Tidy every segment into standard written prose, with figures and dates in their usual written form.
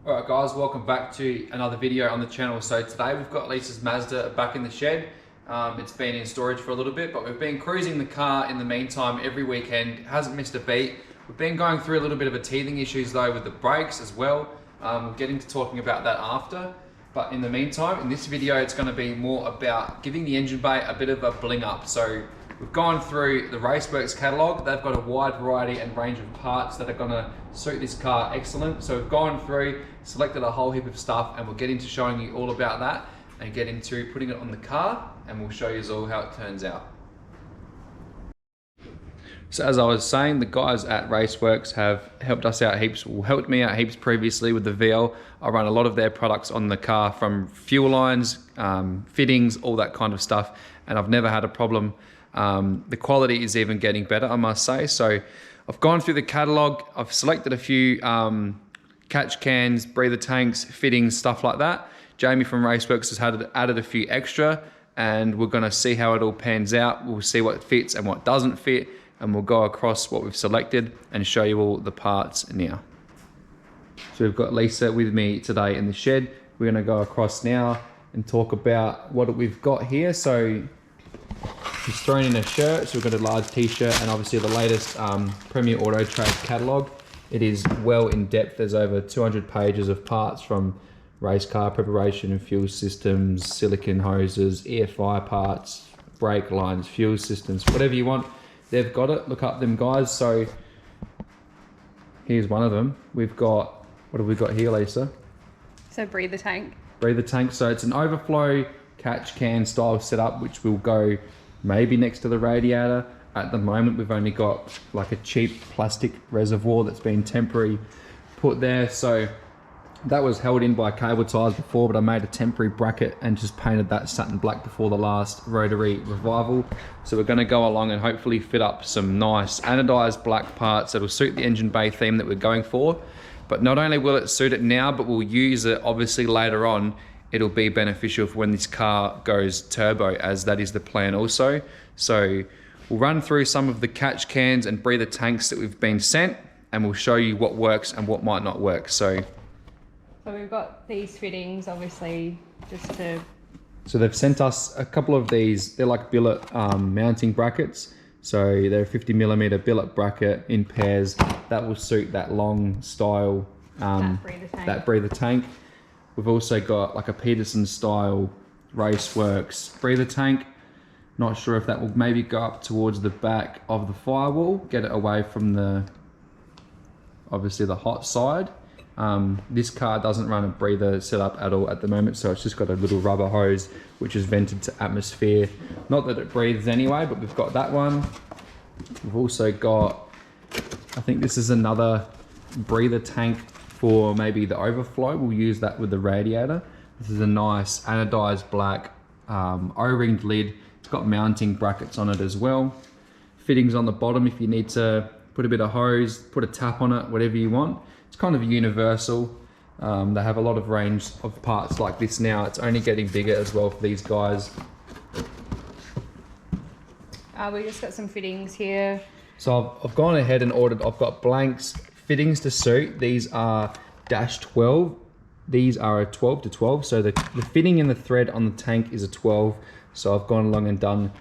Alright guys, welcome back to another video on the channel. So today we've got Lisa's Mazda back in the shed. It's been in storage for a little bit, but we've been cruising the car in the meantime every weekend. It hasn't missed a beat. We've been going through a little bit of a teething issues though with the brakes as well. We'll get into talking about that after. But in the meantime, in this video, it's going to be more about giving the engine bay a bit of a bling up. So we've gone through the Raceworks catalogue. They've got a wide variety and range of parts that are going to suit this car excellent. So we've gone through, selected a whole heap of stuff, and we'll get into showing you all about that and get into putting it on the car, and we'll show you all how it turns out. So as I was saying, the guys at Raceworks have helped us out heaps, or helped me out heaps previously with the VL. I run a lot of their products on the car, from fuel lines, fittings, all that kind of stuff, and I've never had a problem. The quality is even getting better, I must say. So I've gone through the catalogue, I've selected a few catch cans, breather tanks, fittings, stuff like that. Jamie from Raceworks has added a few extra, and we're gonna see how it all pans out. We'll see what fits and what doesn't fit, and we'll go across what we've selected and show you all the parts now. So we've got Lisa with me today in the shed. We're gonna go across now and talk about what we've got here. So she's thrown in a shirt, so we've got a large t-shirt, and obviously the latest Premier Auto Trade catalogue. It is well in depth. There's over 200 pages of parts, from race car preparation and fuel systems, silicone hoses, EFI parts, brake lines, fuel systems, whatever you want. They've got it. Look up them guys. So here's one of them. We've got, what have we got here, Lisa? So breather tank. Breather tank. So it's an overflow catch can style setup, which will go maybe next to the radiator. At the moment, we've only got like a cheap plastic reservoir that's been temporary put there. So that was held in by cable ties before, but I made a temporary bracket and just painted that satin black before the last rotary revival. So we're going to go along and hopefully fit up some nice anodized black parts that will suit the engine bay theme that we're going for. But not only will it suit it now, but we'll use it obviously later on. It'll be beneficial for when this car goes turbo, as that is the plan also. So we'll run through some of the catch cans and breather tanks that we've been sent, and we'll show you what works and what might not work. So we've got these fittings, obviously, just to... So they've sent us a couple of these. They're like billet mounting brackets. So they're a 50mm billet bracket in pairs that will suit that long style, that breather tank. We've also got like a Peterson style Raceworks breather tank. Not sure if that will maybe go up towards the back of the firewall, get it away from the, obviously the hot side. This car doesn't run a breather setup at all at the moment, so it's just got a little rubber hose which is vented to atmosphere. Not that it breathes anyway, but we've got that one. We've also got, I think this is another breather tank for maybe the overflow. We'll use that with the radiator. This is a nice anodized black O-ringed lid. It's got mounting brackets on it as well. Fittings on the bottom if you need to put a bit of hose, put a tap on it, whatever you want. It's kind of universal. They have a lot of range of parts like this now. It's only getting bigger as well for these guys. We just got some fittings here. So I've gone ahead and ordered, I've got blanks, fittings to suit. These are -12. These are a 12 to 12. So the fitting in the thread on the tank is a 12. So I've gone along and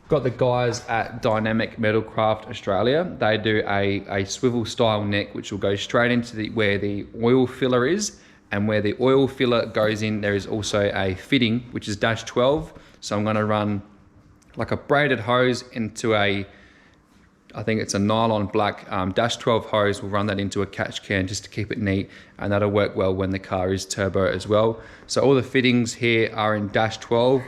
got the guys at Dynamic Metalcraft Australia. They do a swivel style neck, which will go straight into where the oil filler is, and where the oil filler goes in, there is also a fitting, which is -12. So I'm gonna run like a braided hose into I think it's a nylon black -12 hose. We'll run that into a catch can just to keep it neat, and that'll work well when the car is turbo as well. So all the fittings here are in -12.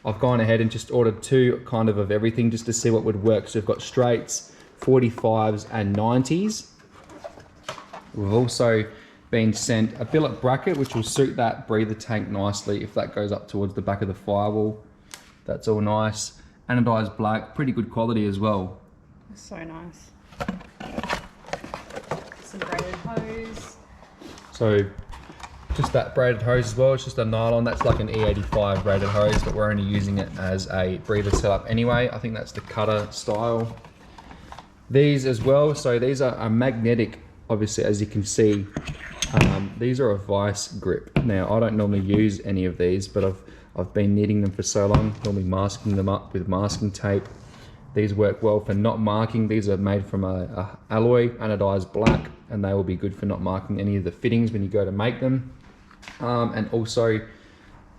I've gone ahead and just ordered two kind of everything just to see what would work. So we've got straights, 45s and 90s. We've also been sent a billet bracket, which will suit that breather tank nicely if that goes up towards the back of the firewall. That's all nice. Anodized black, pretty good quality as well. So nice. Some braided hose. So just that braided hose as well. It's just a nylon. That's like an E85 braided hose, but we're only using it as a breather setup anyway. I think that's the cutter style. These as well. So these are magnetic, obviously, as you can see. These are a vice grip. Now, I don't normally use any of these, but I've been needing them for so long, normally masking them up with masking tape. These work well for not marking. These are made from a alloy, anodized black, and they will be good for not marking any of the fittings when you go to make them. And also,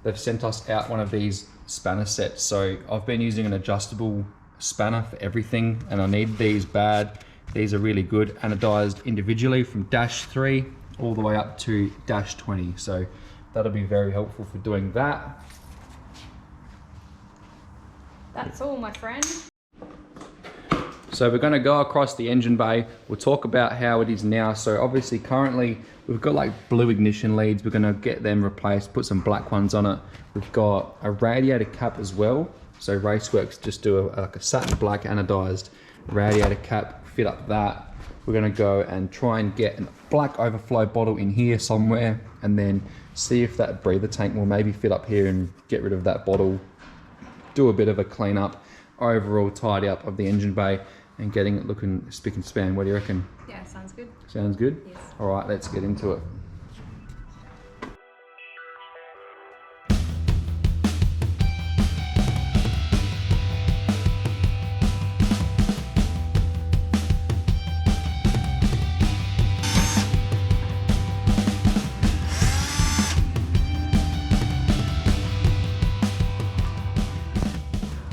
they've sent us out one of these spanner sets. So I've been using an adjustable spanner for everything, and I need these bad. These are really good, anodized individually from -3 all the way up to -20. So that'll be very helpful for doing that. That's all, my friend. So we're going to go across the engine bay. We'll talk about how it is now. So obviously currently we've got like blue ignition leads. We're going to get them replaced, put some black ones on it. We've got a radiator cap as well. So Raceworks just do like a satin black anodized radiator cap, fit up that. We're going to go and try and get a black overflow bottle in here somewhere, and then see if that breather tank will maybe fit up here and get rid of that bottle. Do a bit of a clean up, overall tidy up of the engine bay, and getting it looking spick and span. What do you reckon? Yeah, sounds good. Sounds good? Yes. All right, let's get into it.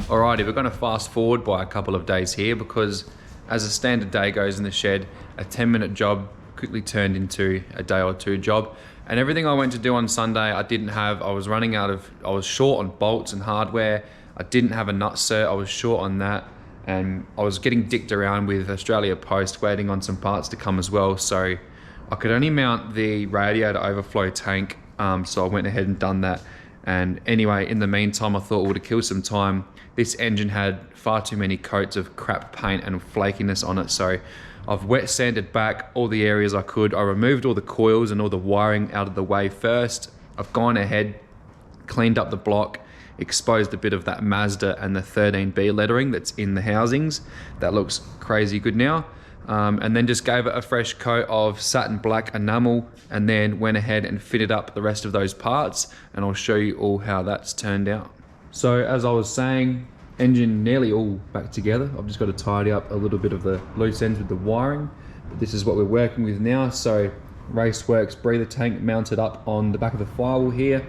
Alrighty, we're going to fast forward by a couple of days here, because as a standard day goes in the shed, a 10-minute job quickly turned into a day or two job. And everything I went to do on Sunday, I didn't have. I was short on bolts and hardware. I didn't have a nut cert. I was short on that. And I was getting dicked around with Australia Post, waiting on some parts to come as well. So I could only mount the radiator overflow tank. So I went ahead and done that. And anyway, in the meantime, I thought, well, to kill some time, this engine had far too many coats of crap paint and flakiness on it. So I've wet sanded back all the areas I could. I removed all the coils and all the wiring out of the way first. I've gone ahead, cleaned up the block, exposed a bit of that Mazda and the 13B lettering that's in the housings. That looks crazy good now. And then just gave it a fresh coat of satin black enamel, and then went ahead and fitted up the rest of those parts, and I'll show you all how that's turned out. So as I was saying, engine nearly all back together. I've just got to tidy up a little bit of the loose ends with the wiring, but this is what we're working with now. So Raceworks breather tank mounted up on the back of the firewall here.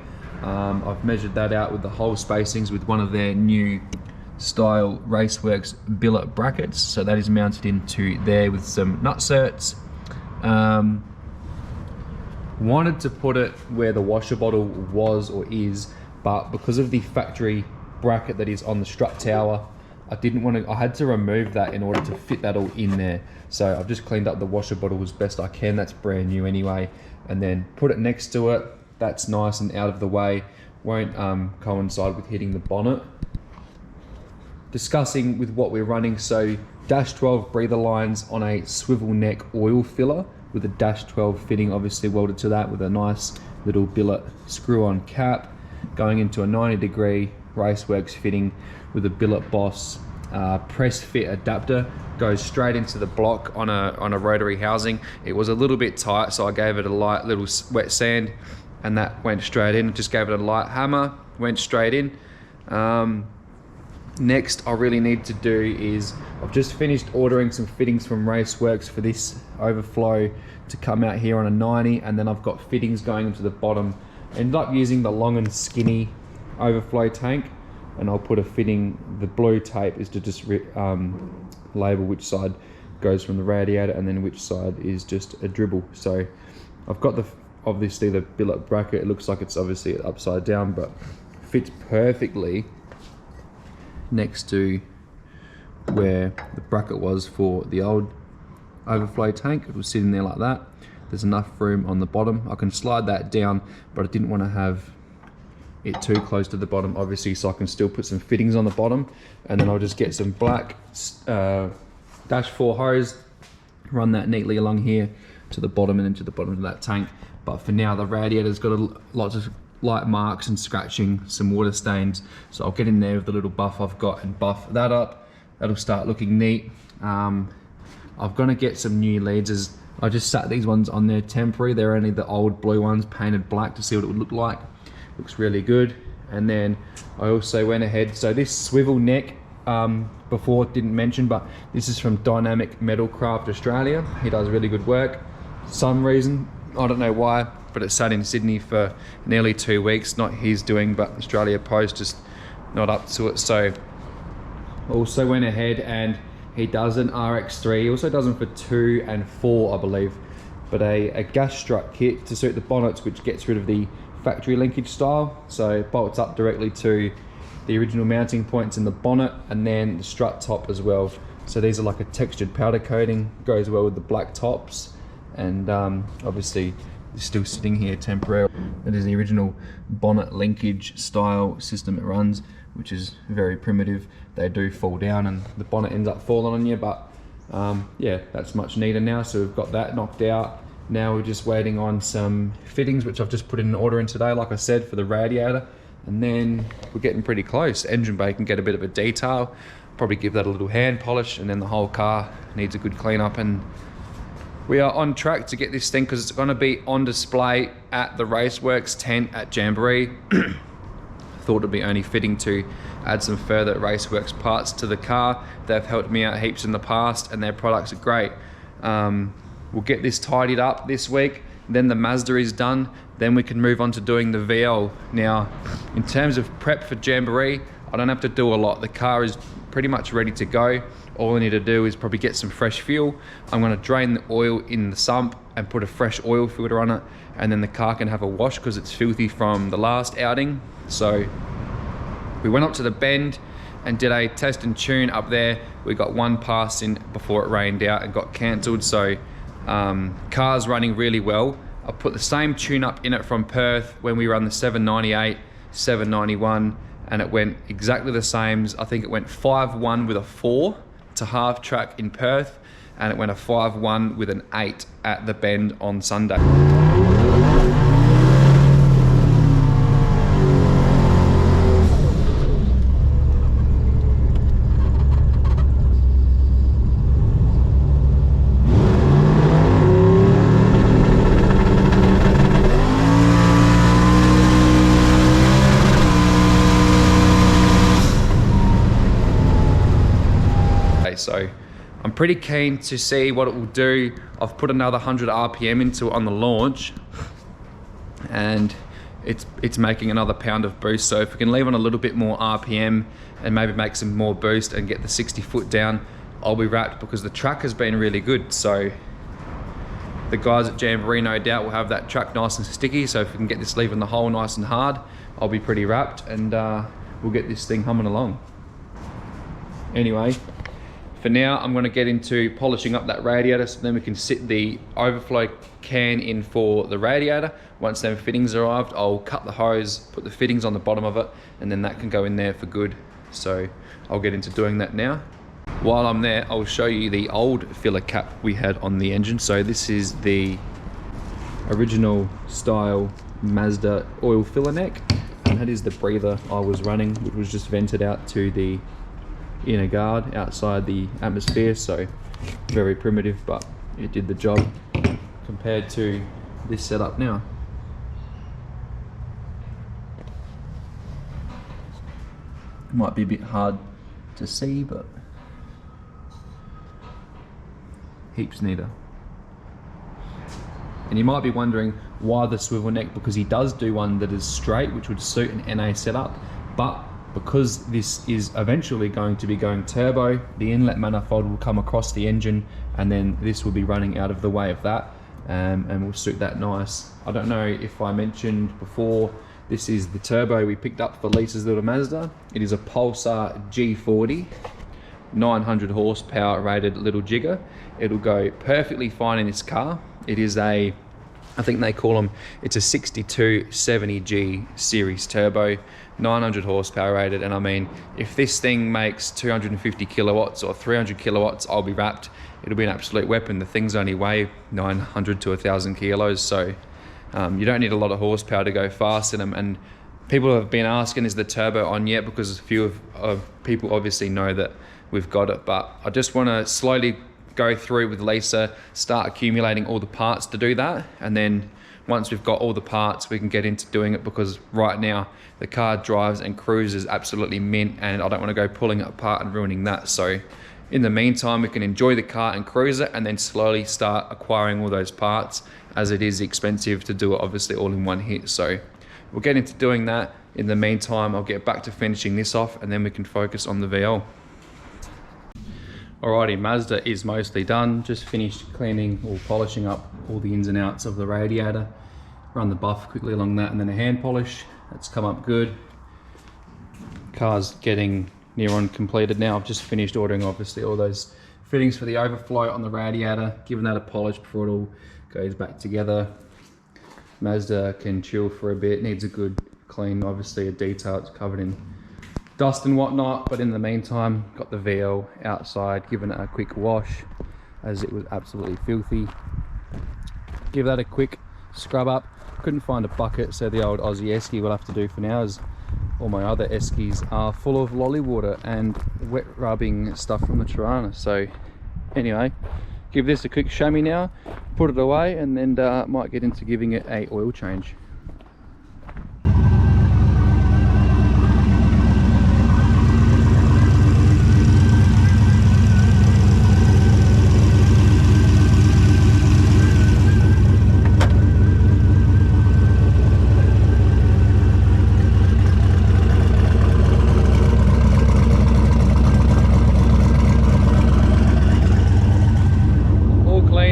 I've measured that out with the hole spacings with one of their new style Raceworks billet brackets. So that is mounted into there with some nut certs. Wanted to put it where the washer bottle was or is, but because of the factory bracket that is on the strut tower, I had to remove that in order to fit that all in there. So I've just cleaned up the washer bottle as best I can. That's brand new anyway. And then put it next to it. That's nice and out of the way. Won't coincide with hitting the bonnet. Discussing with what we're running, so -12 breather lines on a swivel neck oil filler with a -12 fitting obviously welded to that with a nice little billet screw on cap, going into a 90-degree Raceworks fitting with a billet boss press fit adapter, goes straight into the block on a rotary housing. It was a little bit tight, so I gave it a light little wet sand, and that went straight in. Just gave it a light hammer, went straight in. Next I really need to do is, I've just finished ordering some fittings from Raceworks for this overflow to come out here on a 90, and then I've got fittings going into the bottom. I ended up using the long and skinny overflow tank, and I'll put a fitting. The blue tape is to just label which side goes from the radiator and then which side is just a dribble. So I've got obviously the billet bracket. It looks like it's obviously upside down, but fits perfectly next to where the bracket was for the old overflow tank. It was sitting there like that. There's enough room on the bottom. I can slide that down, but I didn't want to have it too close to the bottom obviously, so I can still put some fittings on the bottom. And then I'll just get some black -4 hose, run that neatly along here to the bottom and into the bottom of that tank. But for now, the radiator's got lots of light marks and scratching, some water stains, so I'll get in there with the little buff I've got and buff that up. That'll start looking neat. I'm gonna get some new leads, as I just sat these ones on there temporary. They're only the old blue ones painted black to see what it would look like. Looks really good. And then I also went ahead, so this swivel neck, before didn't mention, but this is from Dynamic Metalcraft Australia. He does really good work. Some reason, I don't know why, but it sat in Sydney for nearly 2 weeks. Not his doing, but Australia Post just not up to it. So also went ahead and he does an RX3. He also does them for 2 and 4, I believe. But a gas strut kit to suit the bonnets, which gets rid of the factory linkage style. So it bolts up directly to the original mounting points in the bonnet, and then the strut top as well. So these are like a textured powder coating, goes well with the black tops. And obviously it's still sitting here temporarily. It is the original bonnet linkage style system it runs, which is very primitive. They do fall down and the bonnet ends up falling on you, but yeah, that's much neater now. So we've got that knocked out. Now we're just waiting on some fittings, which I've just put in an order in today, like I said, for the radiator. And then we're getting pretty close. Engine bay can get a bit of a detail, probably give that a little hand polish, and then the whole car needs a good clean up. And we are on track to get this thing, because it's going to be on display at the Raceworks tent at Jamboree. Thought it'd be only fitting to add some further Raceworks parts to the car. They've helped me out heaps in the past, and their products are great. We'll get this tidied up this week, then the Mazda is done, then we can move on to doing the VL. Now, in terms of prep for Jamboree, I don't have to do a lot. The car is pretty much ready to go. All I need to do is probably get some fresh fuel. I'm gonna drain the oil in the sump and put a fresh oil filter on it, and then the car can have a wash because it's filthy from the last outing. So we went up to the bend and did a test and tune up there. We got one pass in before it rained out and got cancelled. So car's running really well. I put the same tune up in it from Perth when we run the 798, 791, and it went exactly the same. I think it went 5.1 with a 4 to half track in Perth, and it went a 5.1 with an 8 at the bend on Sunday. So I'm pretty keen to see what it will do. I've put another 100 RPM into it on the launch, and it's making another pound of boost. So if we can leave on a little bit more RPM and maybe make some more boost and get the 60 foot down, I'll be wrapped, because the track has been really good. So the guys at Jamboree no doubt will have that track nice and sticky. So if we can get this lever in the hole nice and hard, I'll be pretty wrapped, and we'll get this thing humming along. Anyway, for now, I'm going to get into polishing up that radiator, so then we can sit the overflow can in for the radiator. Once them fittings arrived, I'll cut the hose, put the fittings on the bottom of it, and then that can go in there for good. So I'll get into doing that now. While I'm there, I'll show you the old filler cap we had on the engine. So this is the original style Mazda oil filler neck, and that is the breather I was running, which was just vented out to the inner guard outside the atmosphere. So very primitive, but it did the job compared to this setup now. It might be a bit hard to see, but heaps neater. And you might be wondering why the swivel neck, because he does do one that is straight, which would suit an NA setup, but because this is eventually going to be going turbo, the inlet manifold will come across the engine, and then this will be running out of the way of that, and will suit that nice. I don't know if I mentioned before, this is the turbo we picked up for Lisa's little Mazda. It is a Pulsar G40, 900 horsepower rated little jigger. It'll go perfectly fine in this car. It is a, I think they call them, it's a 6270G series turbo, 900 horsepower rated. And I mean, if this thing makes 250 kilowatts or 300 kilowatts, I'll be wrapped. It'll be an absolute weapon. The things only weigh 900 to 1,000 kilos. So you don't need a lot of horsepower to go fast in them. And people have been asking, is the turbo on yet? Because a few of people obviously know that we've got it, but I just want to slowly go through with Lisa, start accumulating all the parts to do that, and then once we've got all the parts, we can get into doing it, because right now the car drives and cruises absolutely mint, and I don't want to go pulling it apart and ruining that. So in the meantime, we can enjoy the car and cruise it, and then slowly start acquiring all those parts, as it is expensive to do it obviously all in one hit. So we'll get into doing that. In the meantime, I'll get back to finishing this off, and then we can focus on the VL. Alrighty, Mazda is mostly done. Just finished cleaning or polishing up all the ins and outs of the radiator. Run the buff quickly along that, and then a hand polish. That's come up good. Car's getting near on completed now. I've just finished ordering obviously all those fittings for the overflow on the radiator, giving that a polish before it all goes back together. Mazda can chill for a bit, needs a good clean, obviously a detail. It's covered in dust and whatnot, but in the meantime, got the VL outside, giving it a quick wash, as it was absolutely filthy. Give that a quick scrub up. Couldn't find a bucket, so the old Aussie esky will have to do for now, as all my other eskies are full of lolly water and wet rubbing stuff from the Tirana. So anyway, give this a quick chamois now, put it away, and then might get into giving it a oil change.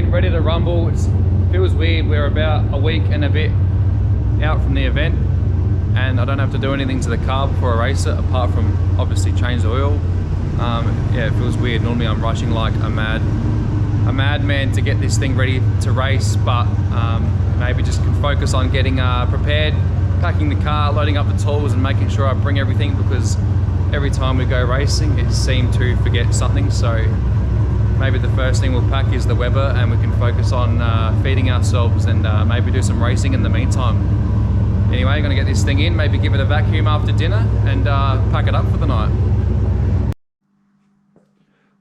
Ready to rumble. It feels weird. We're about a week and a bit out from the event, and I don't have to do anything to the car before I race it, apart from obviously change the oil. Yeah, it feels weird. Normally I'm rushing like a madman to get this thing ready to race, but maybe just can focus on getting prepared, packing the car, loading up the tools, and making sure I bring everything, because every time we go racing it seems to forget something. So maybe the first thing we'll pack is the Weber, and we can focus on feeding ourselves and maybe do some racing in the meantime. Anyway, I'm gonna get this thing in, maybe give it a vacuum after dinner, and pack it up for the night.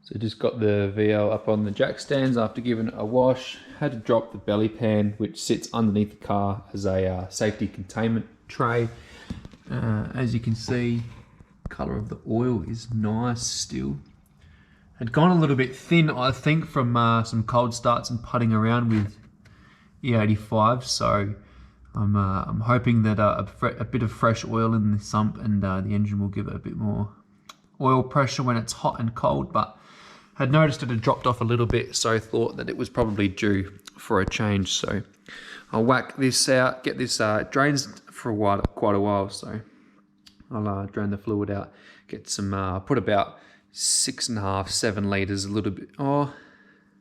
So just got the VL up on the jack stands after giving it a wash. Had to drop the belly pan, which sits underneath the car as a safety containment tray. As you can see, colour of the oil is nice still. Had gone a little bit thin, I think, from some cold starts and putting around with E85. So I'm hoping that a bit of fresh oil in the sump, and the engine will give it a bit more oil pressure when it's hot and cold. But had noticed it had dropped off a little bit, so thought that it was probably due for a change. So I'll whack this out, get this drains for quite a while. So I'll drain the fluid out, get some, put about 6.5, 7 litres, a little bit. Oh,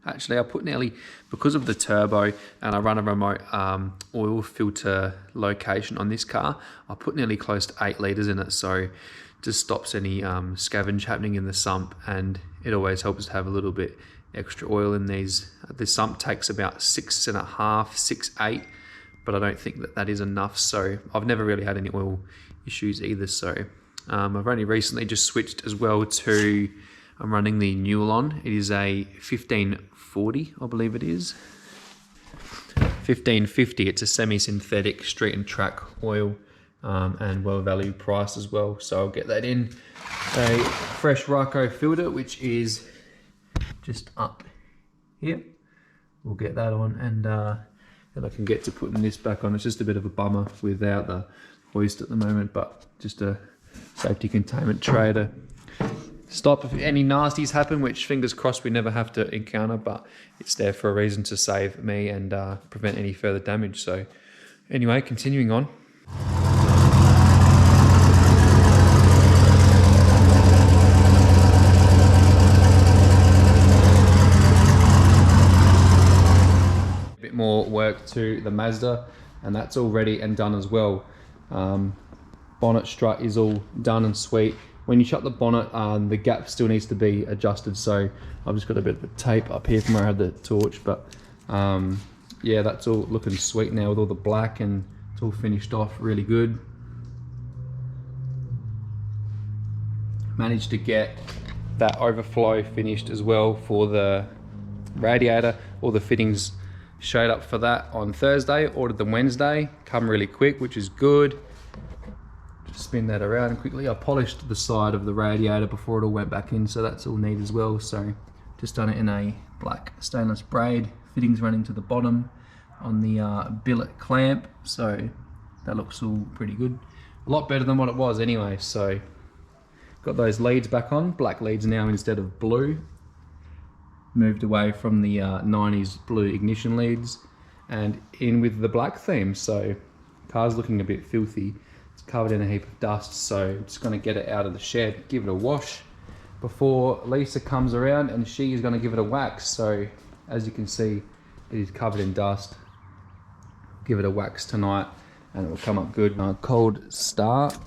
actually I put nearly, because of the turbo and I run a remote oil filter location on this car, I put nearly close to 8 litres in it. So just stops any scavenge happening in the sump, and it always helps to have a little bit extra oil in these. The sump takes about 6.5, 6.8, but I don't think that is enough. So I've never really had any oil issues either. So I've only recently just switched as well to, I'm running the Newlon. It is a 1540, I believe it is. 1550, it's a semi-synthetic street and track oil, and well value price as well. So I'll get that in. A fresh Ryco filter, which is just up here. We'll get that on, and then I can get to putting this back on. It's just a bit of a bummer without the hoist at the moment, but just a safety containment tray to stop if any nasties happen, which fingers crossed we never have to encounter, but it's there for a reason, to save me and prevent any further damage. So anyway, continuing on. A bit more work to the Mazda, and that's all ready and done as well. Bonnet strut is all done and sweet. When you shut the bonnet, the gap still needs to be adjusted, so I've just got a bit of a tape up here from where I had the torch, but yeah, that's all looking sweet now with all the black, and it's all finished off really good. Managed to get that overflow finished as well for the radiator. All the fittings showed up for that on Thursday, ordered them Wednesday, come really quick, which is good. Just spin that around quickly. I polished the side of the radiator before it all went back in, so that's all neat as well. So just done it in a black stainless braid, fittings running to the bottom on the billet clamp, so that looks all pretty good. A lot better than what it was anyway. So got those leads back on, black leads now instead of blue. Moved away from the 90s blue ignition leads and in with the black theme. So car's looking a bit filthy. It's covered in a heap of dust, so just gonna get it out of the shed, give it a wash before Lisa comes around, and she is gonna give it a wax. So as you can see, it is covered in dust. Give it a wax tonight and it will come up good. Cold start.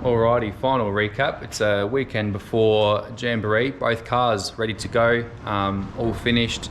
Alrighty, final recap. It's a weekend before Jamboree. Both cars ready to go, all finished.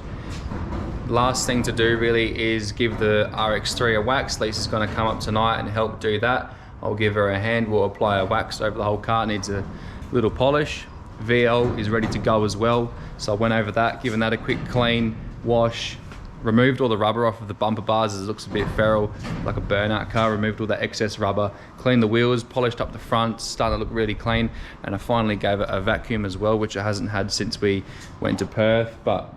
Last thing to do really is give the RX3 a wax. Lisa's going to come up tonight and help do that. I'll give her a hand. We'll apply a wax over the whole car. It needs a little polish. VL is ready to go as well. So I went over that, given that a quick clean wash. Removed all the rubber off of the bumper bars as it looks a bit feral, like a burnout car. Removed all that excess rubber, cleaned the wheels, polished up the front, started to look really clean. And I finally gave it a vacuum as well, which it hasn't had since we went to Perth. But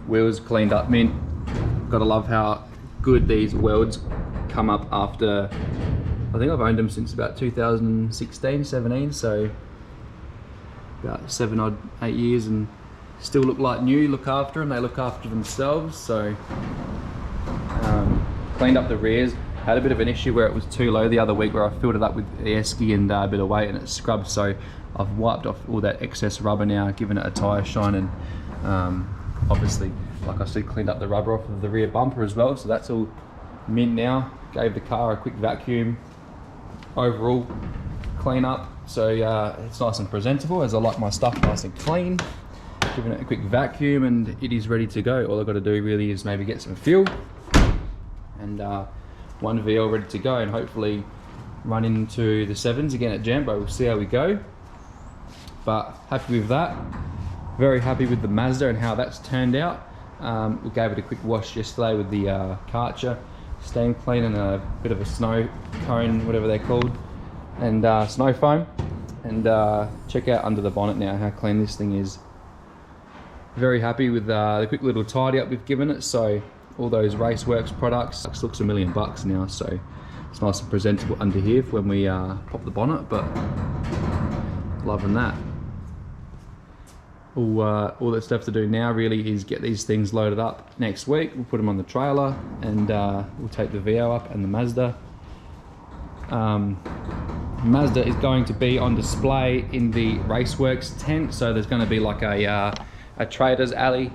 wheels cleaned up mint. Gotta love how good these welds come up after, I think I've owned them since about 2016, 17. So about 8 years, and still look like new. Look after them, they look after themselves. So cleaned up the rears. Had a bit of an issue where it was too low the other week, where I filled it up with the esky and a bit of weight and it scrubbed. So I've wiped off all that excess rubber now, given it a tyre shine, and obviously, like I said, cleaned up the rubber off of the rear bumper as well. So that's all mint now. Gave the car a quick vacuum. Overall clean up, so it's nice and presentable, as I like my stuff nice and clean. Giving it a quick vacuum and it is ready to go. All I've got to do really is maybe get some fuel and one VL ready to go, and hopefully run into the 7s again at Jambo. We'll see how we go, but happy with that. Very happy with the Mazda and how that's turned out. We gave it a quick wash yesterday with the Karcher steam clean and a bit of a snow cone, whatever they're called, and snow foam. and check out under the bonnet now how clean this thing is. Very happy with the quick little tidy up we've given it. So all those Raceworks products, it looks $1 million now, so it's nice and presentable under here for when we pop the bonnet, but loving that. All that's left to do now really is get these things loaded up next week. We'll put them on the trailer, and we'll take the VO up and the Mazda. Mazda is going to be on display in the Raceworks tent, so there's going to be like a traders alley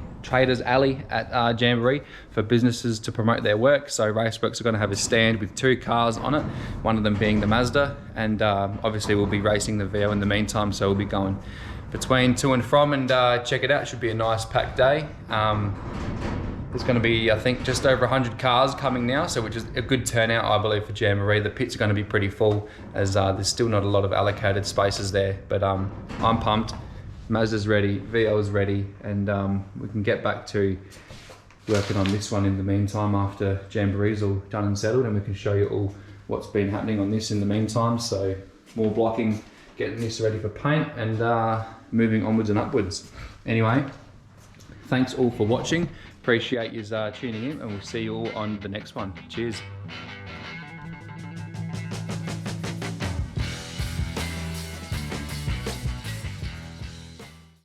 at Jamboree for businesses to promote their work. So Raceworks are going to have a stand with 2 cars on it, one of them being the Mazda, and obviously we'll be racing the VO in the meantime, so we'll be going between to and from, and check it out. Should be a nice packed day. There's going to be, I think, just over 100 cars coming now, so which is a good turnout, I believe, for Jamboree. The pits are going to be pretty full, as there's still not a lot of allocated spaces there, but I'm pumped. Mazda's ready, VO's ready, and we can get back to working on this one in the meantime after Jamboree's all done and settled, and we can show you all what's been happening on this in the meantime. So more blocking, getting this ready for paint, and moving onwards and upwards. Anyway, thanks all for watching. Appreciate you tuning in, and we'll see you all on the next one. Cheers.